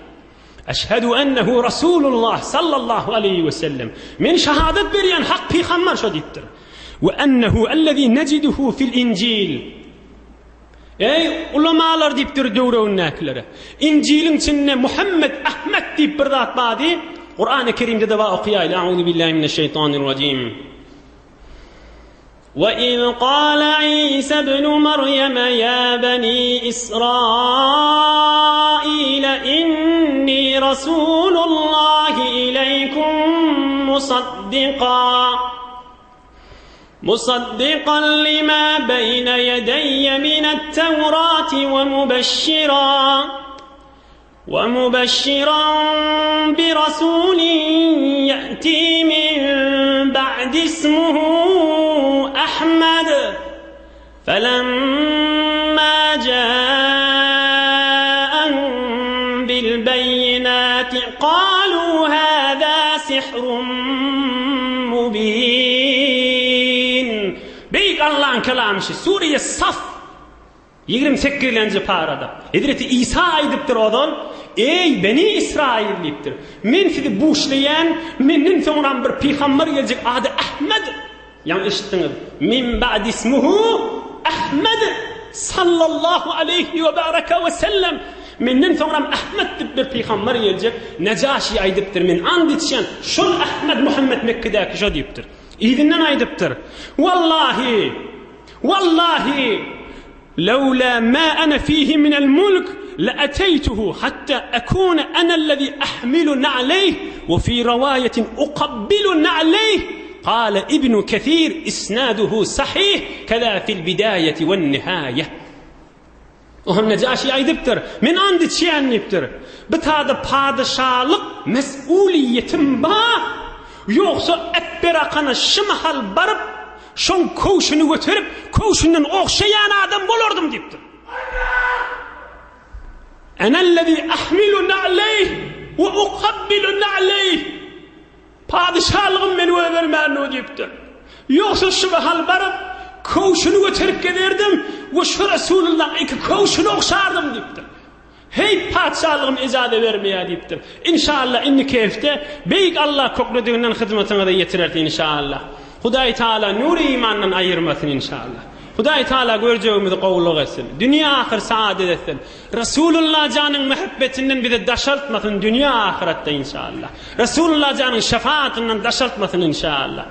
Eşhedü ennehu Rasulullah sallallahu aleyhi ve sellem. Men şahadat berýän hak peýgamber şo diýipdir. Ve ennehu ellezî neciduhu fil İncil. Ey ulamalar diýipdir döwrüňdäkilere. İncilin içinde Muhammed Ahmed diýip bir zat bady. Kur'an-ı Kerim'de de var okuyaýly. Euzu billahi mineşşeytanirracim. وَإِذْ قَالَ عِيسَى ابْنُ مَرْيَمَ يَا بَنِي إِسْرَائِيلَ إِنِّي رَسُولُ اللَّهِ إِلَيْكُمْ مُصَدِّقًا لِمَا بَيْنَ يَدَيَّ مِنَ التَّوْرَاةِ وَمُبَشِّرًا بِرَسُولٍ يَأْتِي مِنْ بَعْدِ اسْمُهُ أحمد فلما جاءهم بالبينات قالوا هذا سحر مبين. Beyik Allah'ın kelamı Suriye Saf 28. parada Hazreti İsa aýdypdyr odan, ey Beni İsrail diýipdir. Men sizi buşlayan, menden soňra bir peýgamber geljek adı Ahmed. Yani işitdiniz. Min ba'di ismuhu Ahmed sallallahu aleyhi ve baraka ve sellem. Menden sonra Ahmet dip bir peygamber gelecek. Necaşi aydıptır. Men and içen şol Ahmet Muhammed Mekke'deki şo deyiptir. İdinden aydıptır. Vallahi لولا ما أنا فيه من الملك لأتيته حتى أكون أنا الذي أحمل نعليه وفي رواية أقبل نعليه. قال ابن كثير إسناده صحيح كذا في البداية والنهاية. وهم نجاشي aydıptır. Men and içen deyiptir. Bitadı padişahlık mesuliyetim ba yoksa ekberakana şimhal barıp şon koşunu götürüp koşundan okşayan adam bulurdum deyiptir. Enellezî ahmilu na'leyh ve ukabbilu na'leyh. Padişahlığım beni vermeyen o deyiptir. Yoksa şimhal barıp koşunu götürüp giderdim ve şu Resulullah iki koşunu okşardım deyiptir. Hey padişahlığım icade vermeye deyiptir. İnşallah inni keyfte beyik Allah koklediğinden hizmetine de yetirirdi inşallah. Hudaý Taala nur imandan ayırmasın inşallah. Hudaý Taala göreceğimizi qowluk etsin. Dünya ahir saadet etsin. Resulullah canın muhabbetinden bizi daşaltmasın dünya ahirette inşallah. Resulullah canın şefaatinden daşaltmasın inşallah.